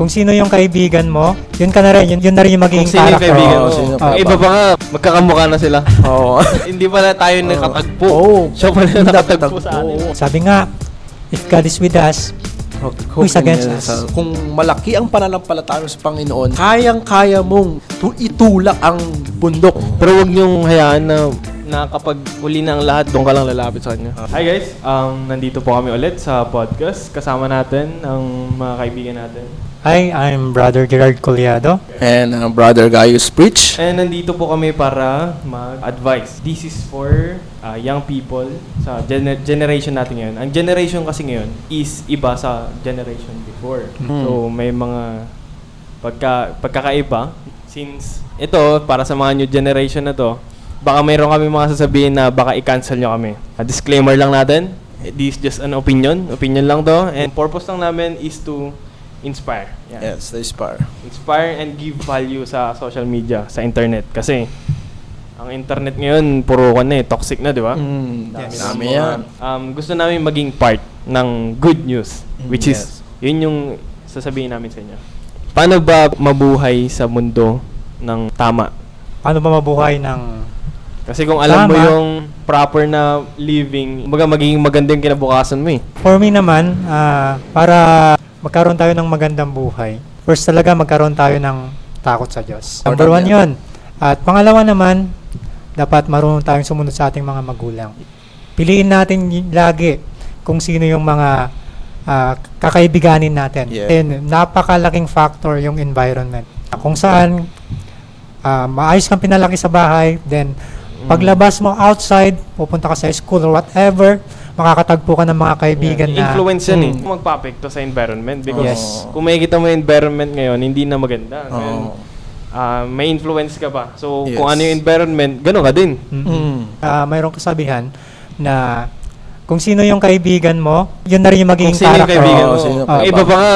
Kung sino yung kaibigan mo, yun ka na rin, yun na rin yung magiging Kung sino yung character. kaibigan mo. Iba pa nga, magkakamukha na sila. Oo. Hindi pala tayo nakatagpo. Oo. Siya pala nakatagpo sa atin. Sabi nga, if God is with us, who is against us? Kung malaki ang pananampalataya sa Panginoon, kayang-kaya mong itulak ang bundok. Pero wag niyong hayaan na kapag uli na ang lahat, doon ka lang lalapit sa kanya. Hi guys, nandito po kami ulit sa podcast. Kasama natin ang mga kaibigan natin. Hi, I'm Brother Gerard Collado. And Brother Gaius Preach. And nandito po kami para mag-advise. This is for young people sa generation natin ngayon. Ang generation kasi ngayon is iba sa generation before. So may mga pagkakaiba. Since ito, para sa mga new generation na to, baka mayroon kami mga sasabihin na baka i-cancel nyo kami. Disclaimer lang natin, this is just an opinion. Opinion lang to. And purpose lang namin is to inspire. Yeah. Yes, the Inspire. Inspire and give value sa social media, sa internet. Kasi, ang internet ngayon, puro toxic na, di ba? Dami yan. Gusto namin maging part ng good news, which is, yun yung sasabihin namin sa inyo. Paano ba mabuhay sa mundo ng tama? Paano ba mabuhay ng... Kasi kung alam mo Tama. yung proper na living, magiging maganda yung kinabukasan mo eh. For me naman, para magkaroon tayo ng magandang buhay, first talaga magkaroon tayo ng takot sa Diyos. Number one yun. At pangalawa naman, dapat marunong tayong sumunod sa ating mga magulang. Piliin natin lagi kung sino yung mga kakaibiganin natin. Yeah. Then, napakalaking factor yung environment. Kung saan maayos kang pinalaki sa bahay, then paglabas mo outside, pupunta ka sa school or whatever, makakatagpo ka ng mga kaibigan na... Influence yan eh. Magpapekto sa environment because Yes. kung makikita mo yung environment ngayon, hindi na maganda. Ngayon, may influence ka pa. So, kung ano yung environment, gano'n ka din. Mayroong kasabihan na kung sino yung kaibigan mo, yun na rin yung magiging Kung sino yung character. kaibigan mo. sino Ang iba pa nga,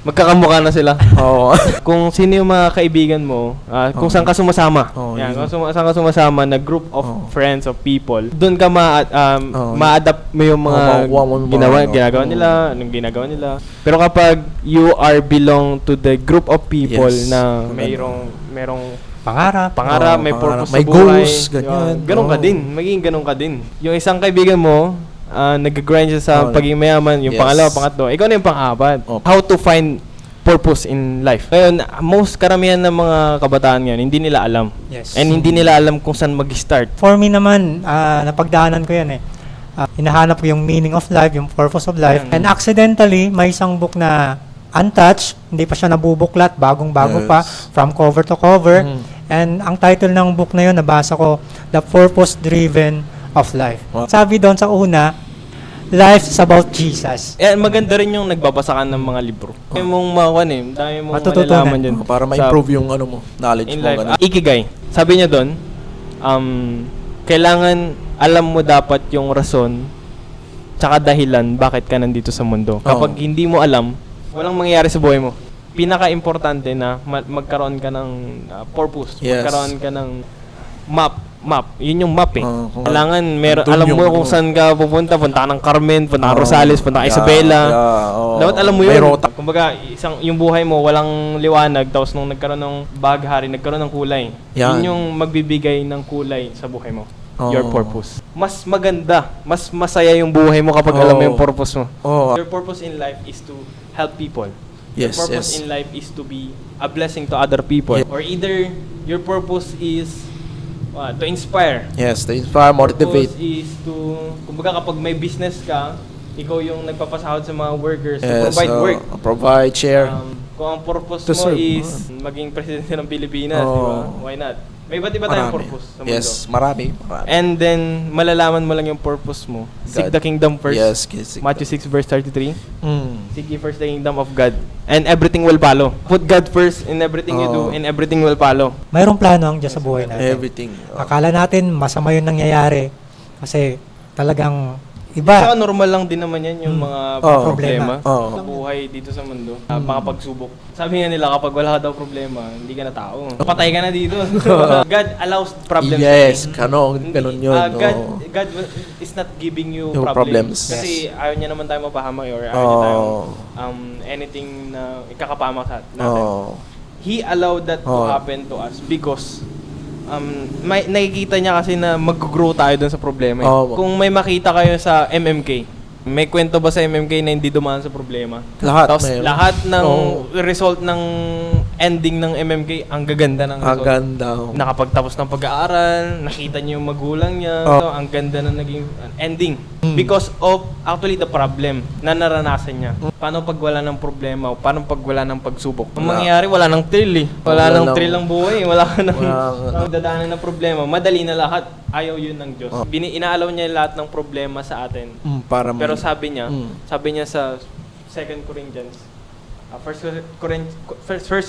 magkakamukha na sila. Oo. Kung sino yung mga kaibigan mo, kung saan ka sumasama. Yun. Kung saan ka sumasama na group of friends, of people, doon ka ma-adapt mo yung mga ginagawa nila, anong ginagawa nila. Pero kapag you are belong to the group of people na merong pangarap, may purpose may sa buhay. goals, ganyan. Ganun ka din, magiging ganun ka din. Yung isang kaibigan mo, nag-grind siya sa pagiging mayaman, yung pangalawa, pangatlo, ikaw na yung pang-apat. How to find purpose in life. Ngayon, most karamihan ng mga kabataan ngayon, hindi nila alam. Yes. And hindi nila alam kung saan mag-start. For me naman, napagdaanan ko yan eh. Hinahanap ko yung meaning of life, yung purpose of life. And accidentally, may isang book na untouched, hindi pa siya nabubuklat, bagong-bago pa, from cover to cover. And ang title ng book na yun, nabasa ko, The Purpose-Driven of Life. Sabi doon sa una, life is about Jesus. Maganda rin yung nagbabasa ka ng mga libro. Dami mong dami mong Matututunan. malalaman dyan. Para ma-improve yung knowledge in mo. life. Ganun. Ikigai. Sabi niya doon, kailangan alam mo dapat yung rason tsaka dahilan bakit ka nandito sa mundo. Kapag hindi mo alam, walang mangyayari sa buhay mo. Pinaka-importante na magkaroon ka ng purpose. Yes. Magkaroon ka ng map. Yun yung map eh. Kailangan andun alam mo yung kung saan ka pupunta. Punta ka ng Carmen, punta ka Rosales, punta ka Isabela. Dapat alam mo may yun. rota. Kumbaga, yung buhay mo walang liwanag, tapos nung nagkaroon ng baghari, nagkaroon ng kulay. Yan. Yun yung magbibigay ng kulay sa buhay mo. Your purpose. Mas maganda, mas masaya yung buhay mo kapag alam mo yung purpose mo. Your purpose in life is to help people. Yes, Your purpose in life is to be a blessing to other people. Or either your purpose is to inspire. Yes, to inspire, motivate. Purpose is to, kumbaga kapag may business ka, ikaw yung nagpapasahod sa mga workers to Yes, provide work. Provide, share. Kung ang purpose To mo serve. is maging presidente ng Pilipinas, di ba? Why not? May iba't iba tayong purpose sa mundo. Yes, marami. And then, malalaman mo lang yung purpose mo. Seek the kingdom first. Yes, Matthew 6 verse 33. Seek ye first the kingdom of God. And everything will follow. Put God first in everything you do, and everything will follow. Mayroong plano ang Diyos sa buhay natin. Everything. Akala natin masama yung nangyayari kasi talagang iba. Saka normal lang din naman yan yung mga problema Oo. sa buhay dito sa mundo. Mga pagsubok. Sabi nga nila kapag wala ka daw problema, hindi ka na tao. Patay ka na dito. God allows problems. Yes, ganun yun. God is not giving you Yung problems. problems. Kasi ayaw niya naman tayo mapahamak or ayaw niya tayo anything na ikakapahamak sa natin. He allowed that to happen to us because may nakikita niya kasi na mag-grow tayo dun sa problema. Kung may makita kayo sa MMK, may kwento ba sa MMK na hindi dumaan sa problema? Lahat. Tapos lahat ng result ng ending ng MMK, ang gaganda ng result. Ang ganda. Nakapagtapos ng pag-aaral, nakita niyo yung magulang niya. So, ang ganda na naging ending. Because of actually the problem na naranasan niya. Paano pag wala ng problema? Paano pag wala ng pagsubok? Ang mangyayari, wala ng thrill eh. Wala ng thrill ang buhay. Wala ka ng dadaanan ng problema. Madali na lahat. Ayaw yun ng Diyos. Inaalaw niya lahat ng problema sa atin. Pero sabi niya sa 2 Corinthians, 1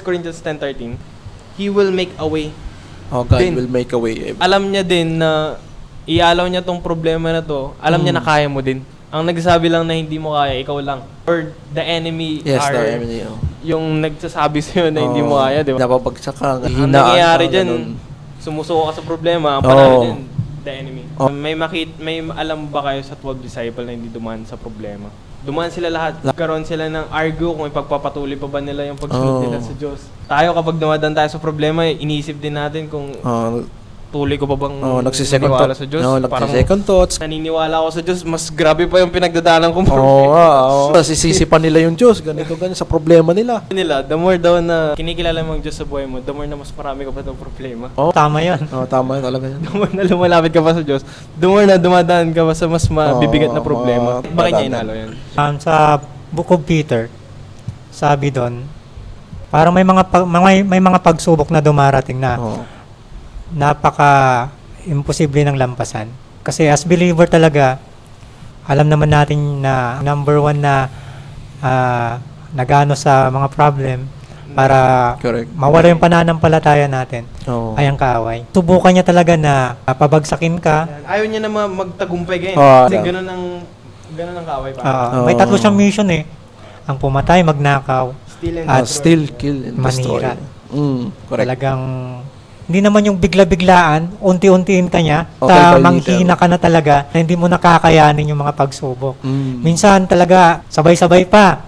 Corinthians 10:13, He will make a way. God will make a way. Alam niya din na ialaw niya tong problema na to. Alam niya na kaya mo din. Ang nagsasabi lang na hindi mo kaya, ikaw lang. Or the enemy Yes, are the enemy. yung nagsasabi sa'yo na hindi mo kaya, di ba? Napapagsak ka. Ang nangyayari dyan, sumusuko ka sa problema, ang panalo din, the enemy. May alam ba kayo sa 12 disciple na hindi dumaan sa problema? Dumaan sila lahat. Karoon sila ng argue kung ipagpapatuloy pa ba nila yung pagsunod nila sa Diyos. Tayo kapag dumadaan tayo sa problema, iniisip din natin kung tuloy ko pa bang naniniwala sa Diyos? Nagsi-second thoughts. Naniniwala ako sa Diyos, mas grabe pa yung pinagdadaanan kong problema. Nasisisi pa nila yung Diyos. Ganito sa problema nila. The more daw na kinikilala mo ang Diyos sa buhay mo, the more na mas marami ka pa ng problema. Tama yan. Tama talaga yan. The more na lumalapit ka pa sa Diyos, the more na dumadaan ka pa sa mas mabibigat na problema. Bakit niya inalo yan? Sa Book of Peter, sabi doon, parang may mga pagsubok na dumarating na napaka-imposible ng lampasan. Kasi as believer talaga, alam naman natin na number one na nagano sa mga problem para mawala yung pananampalataya natin ay ang kaaway. Subukan niya talaga na pabagsakin ka. Ayaw niya na magtagumpay ganyan. Kasi ganun ang kaaway pa. May tatlo siyang mission eh. Ang pumatay, magnakaw, steal, kill, and destroy. manira. Talagang hindi naman yung bigla-biglaan, unti-untiin ka niya, manghina ka na talaga na hindi mo nakakayanin yung mga pagsubok. Minsan talaga, sabay-sabay pa.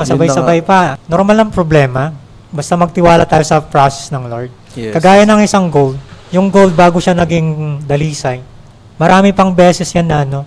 Sabay-sabay pa. Normal lang problema. Basta magtiwala tayo sa process ng Lord. Yes. Kagaya ng isang gold, yung gold bago siya naging dalisay, marami pang beses yan na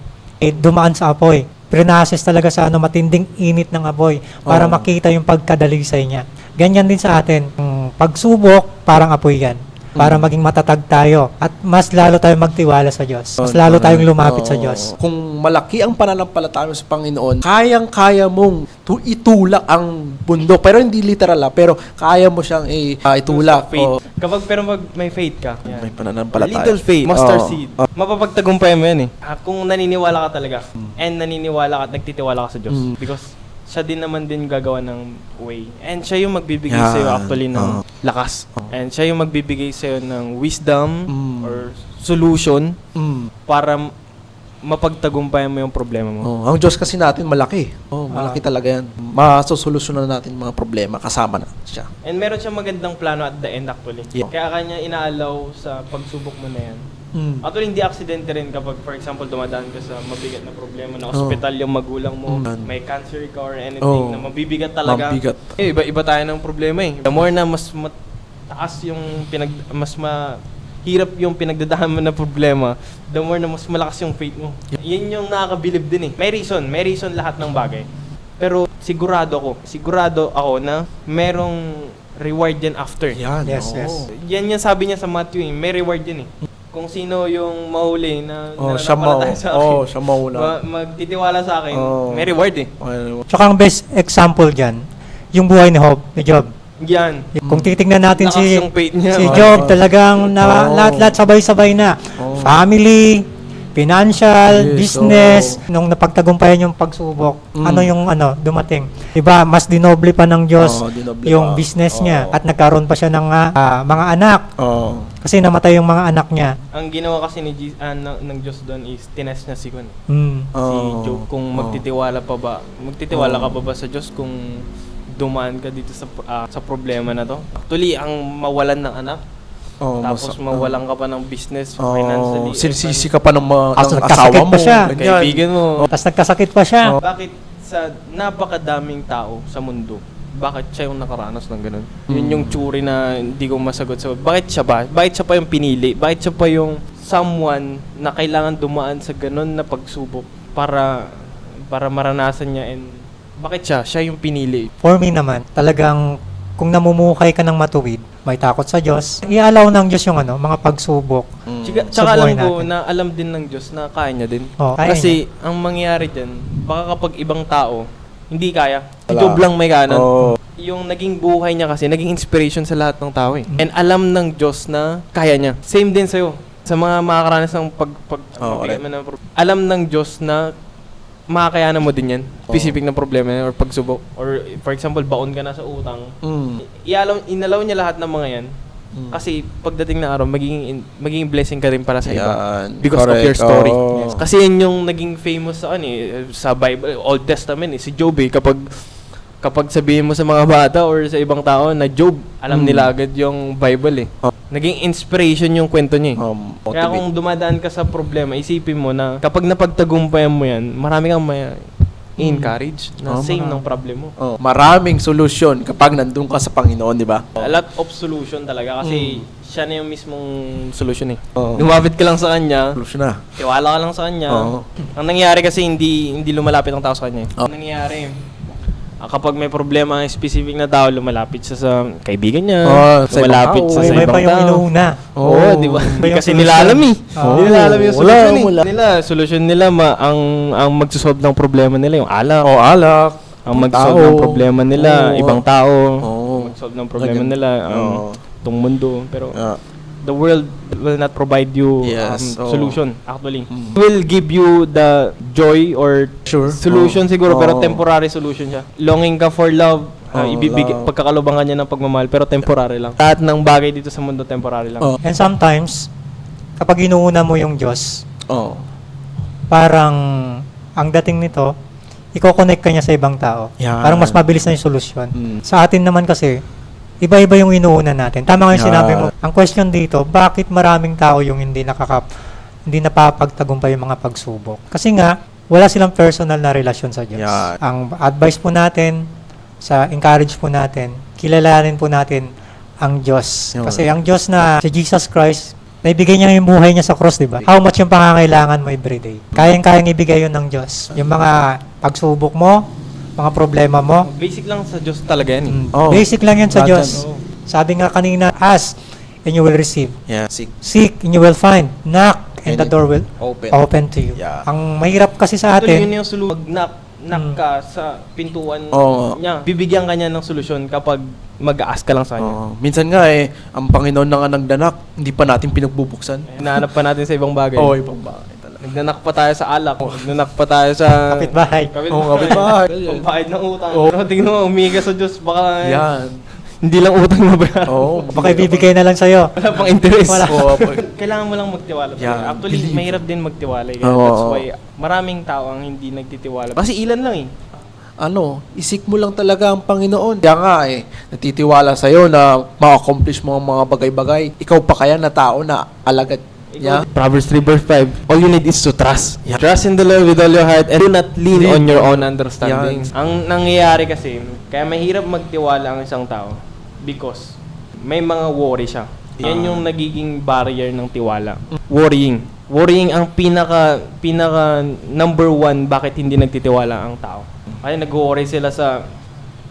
dumaan sa apoy. Prinases talaga sa matinding init ng apoy para makita yung pagkadalisay niya. Ganyan din sa atin. Pagsubok, parang apoy yan. Para maging matatag tayo. At mas lalo tayong magtiwala sa Diyos. Mas lalo tayong lumapit sa Diyos. Kung malaki ang pananampalataya mo sa Panginoon, kayang-kaya mong itulak ang bundok. Pero hindi literal pero kaya mo siyang itulak. Faith. Pero may faith ka. May pananampalataya. Little faith. Mustard seed. Mapapagtagumpay mo yan eh. Kung naniniwala ka talaga. And naniniwala ka at nagtitiwala ka sa Diyos. Because siya din naman din gagawa ng way. And siya yung magbibigay sa'yo actually ng lakas. And siya yung magbibigay sa'yo ng wisdom or solution para mapagtagumpayan mo yung problema mo. Ang Diyos kasi natin malaki. Malaki talaga yan. Masosolusyonan natin mga problema kasama na siya. And meron siyang magandang plano at the end actually. Yeah. Kaya kanya inaalaw sa pagsubok mo na yan. Actually, hindi aksidente rin kapag, for example, dumadaan ka sa mabigat na problema na hospital yung magulang mo, may cancer ka or anything na mabibigat talaga. Iba-iba tayo ng problema eh. The more na mas mataas yung mas mahirap yung pinagdadaan mo na problema, the more na mas malakas yung faith mo. Yan yung nakakabilib din eh. May reason lahat ng bagay. Pero sigurado ako na merong reward yan after. Yan. Yes. Yan yung sabi niya sa Matthew eh. May reward yan eh. Kung sino yung mahuli na siya mauna. Magtitiwala sa akin, may reward eh. Tsaka ang best example dyan, yung buhay ni Job. Yan. Kung titignan natin Lakas yung faith niya. si Job, talagang lahat sabay-sabay na. Family, financial, Yes, business, nung napagtagumpayan yung pagsubok, ano yung dumating. Diba, mas dinoble pa ng Diyos Dinoble yung pa. business niya at nagkaroon pa siya ng mga anak. Kasi namatay yung mga anak niya. Ang ginawa kasi ng Diyos doon is tinest niya si Kun. Mm. Si Job kung magtitiwala ka pa ba sa Diyos kung dumaan ka dito sa problema na to. Actually, ang mawalan ng anak, tapos mawalan ka pa ng business, financially. Sinisisi ka pa ng Tapos ng nagkasakit asawa mo. pa siya. Ganyan. Kaibigan mo. Tapos nagkasakit pa siya. Bakit sa napakadaming tao sa mundo, bakit siya yung nakaranas ng ganun? Yun yung tsuri na hindi ko masagot sa bakit siya ba? Bakit siya pa yung pinili? Bakit siya pa yung someone na kailangan dumaan sa ganun na pagsubok para maranasan niya, and bakit siya yung pinili? For me naman, talagang kung namumuhay ka ng matuwid, may takot sa Diyos, i-allow ng Diyos yung mga pagsubok. Tsaka Sa buhay alam ko natin. na alam din ng Diyos na kaya niya din. Kaya Kasi ang mangyayari dyan, baka kapag ibang tao, hindi kaya. Si Wala. Job lang may kanan. Yung naging buhay niya kasi, naging inspiration sa lahat ng tao eh. And alam ng Diyos na kaya niya. Same din sa'yo. Sa mga makakaranas ng correct. alam ng Diyos na makakayanan mo din yan. Specific na problema yan, or pagsubok. Or for example, baon ka na sa utang. Inalaw niya lahat ng mga yan. Kasi pagdating na araw, magiging blessing ka rin para sa iba. Yan. Because of Correct. your story. Oo. Yes. Kasi yan yung naging famous sa Bible, Old Testament si Job kapag sabihin mo sa mga bata or sa ibang tao na Job, alam nila agad yung Bible Naging inspiration yung kwento niya Kaya kung dumadaan ka sa problema, isipin mo na kapag napagtagumpayan mo yan, marami kang encourage na same ng problem mo. Maraming solusyon kapag nandun ka sa Panginoon, di ba? A lot of solution talaga kasi siya na yung mismong solution Lumapit ka lang sa kanya, Solusyon na. tiwala ka lang sa kanya. Ang nangyayari kasi hindi lumalapit ang tao sa kanya. Ang nangyayari, kapag may problema ang specific na tao, lumalapit siya sa kaibigan niya, Sa lumalapit ibang siya tao. sa May ibang pa yung tao. inuuna. Oo, di ba? Hindi yung kasi solution. nila alam Hindi nila alam yung Wala, solution wala. Solusyon nila, ang magsusolve ng problema nila, yung alak. Alak. Ang magsolve ng problema nila, ibang tao. Magsolve ng problema Ganyan. nila, itong mundo. Pero the world will not provide you Yes, solution, actually. Will give you the joy or solution siguro, pero temporary solution siya. Longing ka for love, love. pagkakalobangan niya ng pagmamahal, pero temporary lang. Lahat ng bagay dito sa mundo, temporary lang. And sometimes, kapag inuuna mo yung Diyos, parang ang dating nito, i-connect ka niya sa ibang tao. Yan. Parang mas mabilis na yung solusyon. Sa atin naman kasi, iba-iba yung inuuna natin. Tama nga yung sinabi mo. Ang question dito, bakit maraming tao yung hindi napapagtagumpay yung mga pagsubok? Kasi nga, wala silang personal na relasyon sa Diyos. Yan. Ang advice po natin, sa encourage po natin, kilalanin po natin ang Diyos. Yan. Kasi ang Diyos na si Jesus Christ, naibigay niya yung buhay niya sa cross, di ba? How much yung pangangailangan mo everyday? Kayang-kayang ibigay yun ng Diyos. Yung mga pagsubok mo, mga problema mo, Basic lang sa Diyos talaga yan. basic lang yan sa Lahat Diyos. Sabi nga kanina, ask and you will receive. Yeah. Seek and you will find. Knock and the door will open to you. Yeah. Ang mahirap kasi sa Actually, atin, yun yung solution. Knock ka sa pintuan Oo. niya. Bibigyan ka niya ng solusyon kapag mag-ask ka lang sa kanya. Minsan nga ang Panginoon na nga nagdanak, hindi pa natin pinagbubuksan. Hinahanap pa natin sa ibang bagay. Ibang bagay talaga. Nagnanak pa tayo sa alak. Nagnanak pa tayo sa kapitbahay. Kapitbahay. Pambayad ng utang. Pero tingnan mo, umiga sa Diyos. Baka Yan. hindi lang utang mabayaran. Baka ibibigay na lang sa'yo. Wala pang interest. Wala. Kailangan mo lang magtiwala. Yeah. Actually, mahirap din magtiwala. Kaya that's why maraming tao ang hindi nagtitiwala. Kasi ilan lang Isik mo lang talaga ang Panginoon. Kaya nga natitiwala sa'yo na ma-accomplish mo ang mga bagay-bagay. Ikaw pa kaya na tao na alagad. Yeah. Proverbs 3 verse 5, all you need is to trust. Yeah. Trust in the Lord with all your heart and do not lean on your own understanding. Yan. Ang nangyayari kasi, kaya mahirap magtiwala ang isang tao because may mga worry siya. Yan yung nagiging barrier ng tiwala. Worrying. Worrying ang pinaka number one bakit hindi nagtitiwala ang tao. Kasi nag-worry sila sa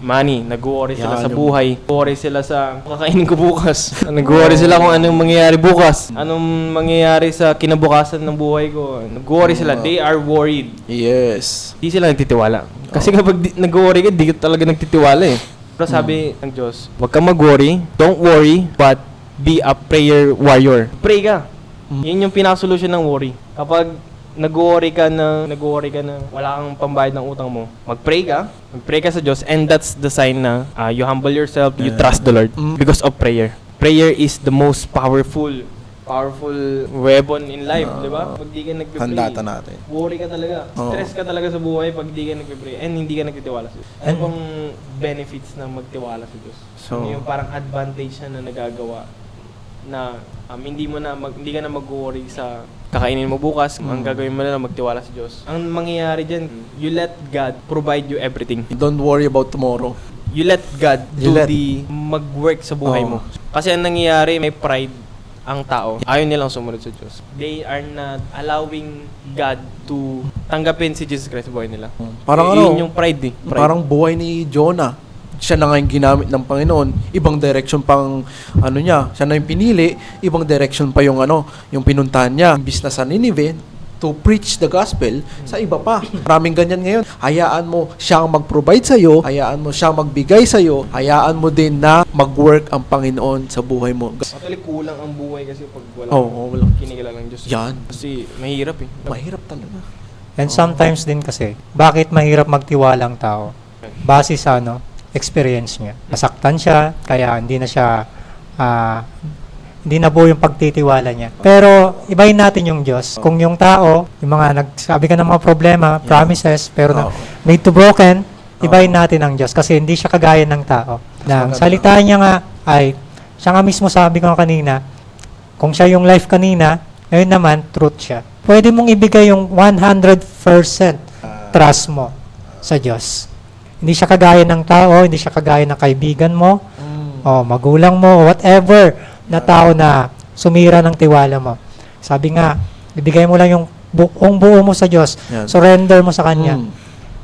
money, nag-worry sila sa buhay, nag-worry sila sa kakainin ko bukas, nag-worry sila kung anong mangyayari bukas, anong mangyayari sa kinabukasan ng buhay ko, nag-worry sila, they are worried. Yes. Di sila nagtitiwala. Kasi kapag nag-worry ka, di ka talaga nagtitiwala Pero sabi ng Diyos, huwag kang mag-worry, don't worry, but be a prayer warrior. Pray ka. Yan yung pinaka-solution ng worry. Kapag nag-worry ka na wala kang pambayad ng utang mo, magpray ka sa Diyos, and that's the sign na you humble yourself, you trust the Lord because of prayer. Prayer is the most powerful weapon in life, di ba? Pag di ka nagpe-pray, Handata natin. worry ka talaga. Stress ka talaga sa buhay pag di ka nagpe-pray and hindi ka nagtitiwala sa Diyos. Ano bang benefits ng magtiwala sa Diyos? So, Yung parang advantage na nagagawa na hindi ka na mag-worry sa kakainin mo bukas. Ang gagawin mo na lang magtiwala sa Diyos. Ang mangyayari dyan, you let God provide you everything. don't worry about tomorrow. You let God mag-work sa buhay mo. Kasi ang nangyayari, may pride ang tao. Ayaw nilang sumunod sa Diyos. They are not allowing God to tanggapin si Jesus Christ sa buhay nila. Parang Yun yung pride eh. Pride. Parang buhay ni Jonah. Siya na nga yung ginamit ng Panginoon. Ibang direction pang niya. Siya na yung pinili. Ibang direction pa yung yung pinuntahan niya. Imbis na sa Nineveh, to preach the gospel sa iba pa. Maraming ganyan ngayon. Hayaan mo siyang mag-provide sa'yo. Hayaan mo siyang magbigay sa'yo. Hayaan mo din na mag-work ang Panginoon sa buhay mo. Actually, kulang ang buhay kasi pag wala wala. kinikilalang Diyos. Yan. Kasi mahirap eh. Mahirap talaga. And sometimes din kasi, bakit mahirap magtiwalang tao? Base sa experience niya. Nasaktan siya, kaya hindi na buo yung pagtitiwala niya. Pero ibahin natin yung Diyos. Kung yung tao, yung mga nagsabi ka ng mga problema, promises, pero made to broken, ibahin natin ang Diyos kasi hindi siya kagaya ng tao. Na ang salita niya nga ay, siya nga mismo sabi ko kanina, kung siya yung life kanina, ngayon naman, truth siya. Pwede mong ibigay yung 100% trust mo sa Diyos. Hindi siya kagaya ng tao, hindi siya kagaya ng kaibigan mo, o magulang mo, whatever na tao na sumira ng tiwala mo. Sabi nga, ibigay mo lang yung buong buo mo sa Diyos. Yan. Surrender mo sa Kanya.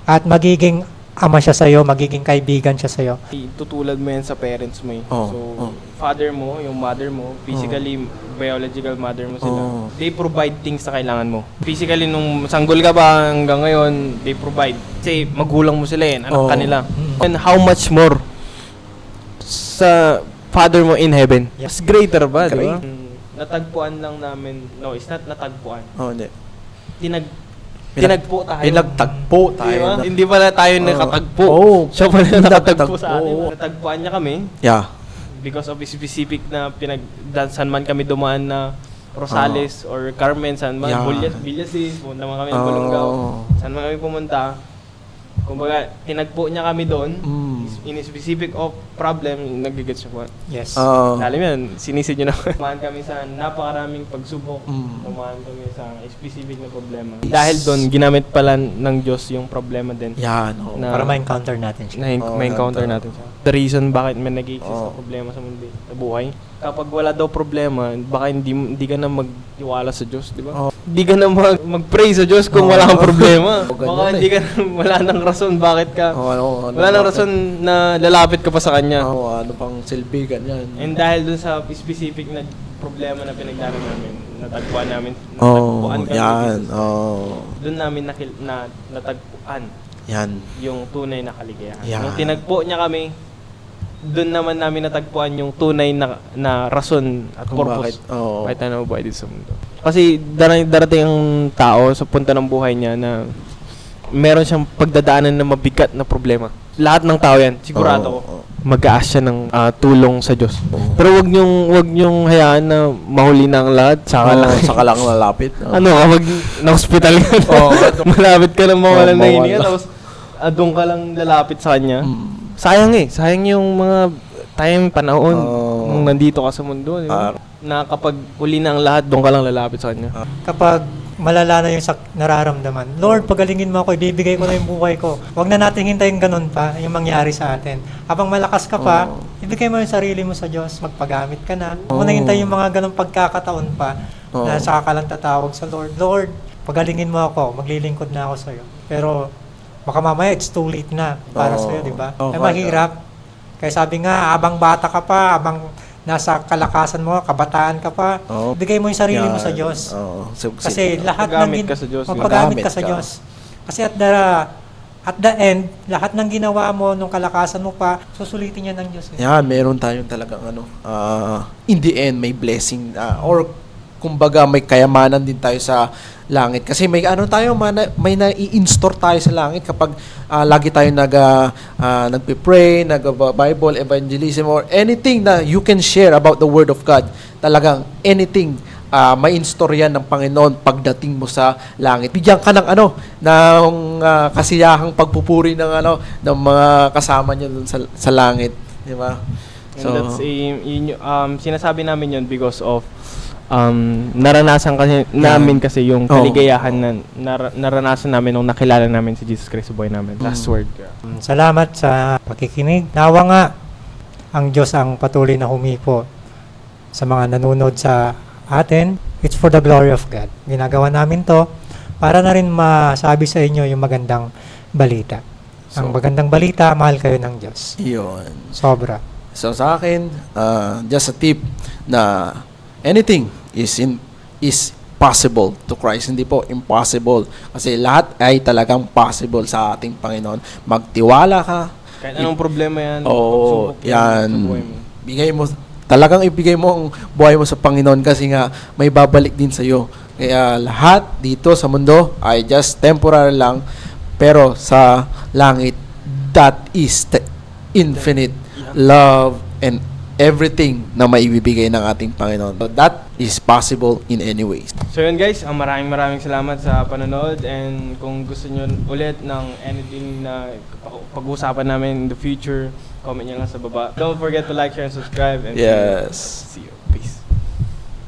At magiging ama siya sa'yo, magiging kaibigan siya sa'yo. Tutulad mo yan sa parents mo eh. Oh. Father mo, yung mother mo, physically, biological mother mo sila. They provide things na kailangan mo. Physically, nung sanggol ka ba hanggang ngayon, they provide. Kasi magulang mo sila yan, anak ka nila. And how much more sa Father mo in heaven? Mas greater ba, di ba? Natagpuan lang namin, no, it's not natagpuan. Hindi. Tinagpo tayo. Pinagtagpo tayo. Diba? Hindi pala tayo nakatagpo. Siya pala nakatagpo sa atin. Natagpuan niya kami. Yeah. Because of specific na saan man kami dumaan na Rosales or Carmen, saan man, Villasis, pumunta man kami ng Balongaw. Saan man kami pumunta. Kumbaga, tinagpo niya kami doon. In a specific of problem, nagigets siya po. Yes. Alam yan, sinisid nyo na. Tumahan kami sa napakaraming pagsubok. Tumahan kami sa specific na problema. Dahil doon, ginamit pala ng Diyos yung problema din. Yan. Para ma-encounter natin siya. Ma-encounter natin siya. The reason bakit may nag-exist na problema sa mundo, sa buhay. Kapag wala daw problema, baka hindi ka na magtiwala sa Diyos, di ba? Hindi ka na mag-pray sa Diyos kung wala kang problema. Baka hindi ka na, wala nang rason bakit ka. Wala nang rason na lalapit ka pa sa Kanya. Ano pang silbi, ganyan. And dahil dun sa specific na problema na pinagdaanan namin, natagpuan namin. Yan. Doon namin natagpuan Yan. yung tunay na kaligayahan. Yan. Nung tinagpo niya kami, doon naman namin natagpuan yung tunay na rason at purpose. Bakit na mabuhay dito sa mundo. Kasi darating ang tao sa punta ng buhay niya na meron siyang pagdadaanan na mabigat na problema. Lahat ng tao yan, sigurado ko. Mag-a-ask siya ng tulong sa Diyos. Pero wag niyong hayaan na mahuli na ang lahat, Saka lang lalapit. kapag na-hospital ka na, malapit ka lang mawalan na hininga, tapos doon ka lang lalapit sa Kanya. Sayang yung mga panahon nung nandito ka sa mundo. Na kapag huli na ang lahat, doon ka lang lalapit sa Kanya. Kapag malala na yung nararamdaman, Lord, pagalingin mo ako, ibibigay ko na yung buhay ko. Huwag na natin hintayin ganun pa, yung mangyari sa atin. Habang malakas ka pa, ibigay mo yung sarili mo sa Diyos, magpagamit ka na. Huwag mo na hintayin yung mga ganung pagkakataon pa, na saka ka lang tatawag sa Lord. Lord, pagalingin mo ako, maglilingkod na ako sa'yo. Pero, baka mamaya, it's too late na para sa'yo, di ba? Mahirap. Kaya sabi nga, abang bata ka pa, abang nasa kalakasan mo, kabataan ka pa, bigay mo yung sarili mo sa Diyos. Kasi lahat Magpagamit ka sa Diyos. magpagamit ka sa Diyos. Kasi at the end, lahat ng ginawa mo nung kalakasan mo pa, susulitin yan ng Diyos. Yan, meron tayong talagang in the end, may blessing or kumbaga may kayamanan din tayo sa langit. Kasi may ano tayo, may nai-install tayo sa langit kapag lagi tayo nagpe-pray, nag-Bible, evangelism, or anything na you can share about the Word of God. Talagang anything, may install yan ng Panginoon pagdating mo sa langit. Bigyan ka ng kasiyahang pagpupuri ng mga kasama niyo dun sa langit. Di ba? And that's sinasabi namin yun because of naranasan namin kasi yung kaligayahan na naranasan namin nung nakilala namin si Jesus Christ sa buhay namin. Last word. Salamat sa pakikinig. Nawa nga ang Diyos ang patuloy na humipo sa mga nanonood sa atin. It's for the glory of God. Ginagawa namin to para na rin masabi sa inyo yung magandang balita. Ang magandang balita, mahal kayo ng Diyos. Yun. Sobra. So sa akin, just a tip na anything is possible to Christ. Hindi po impossible. Kasi lahat ay talagang possible sa ating Panginoon. Magtiwala ka. Kahit anong problema yan. Oo, yan. Sa buhay mo. Talagang ibigay mo ang buhay mo sa Panginoon kasi nga may babalik din sa iyo. Kaya lahat dito sa mundo ay just temporary lang, pero sa langit, that is the infinite love and everything na maibibigay ng ating Panginoon. So that is possible in any ways. So yun guys, maraming salamat sa panonood, and kung gusto nyo ulit ng anything na pag-uusapan namin in the future, comment nyo lang sa baba. Don't forget to like, share, and subscribe, and Yes. see you.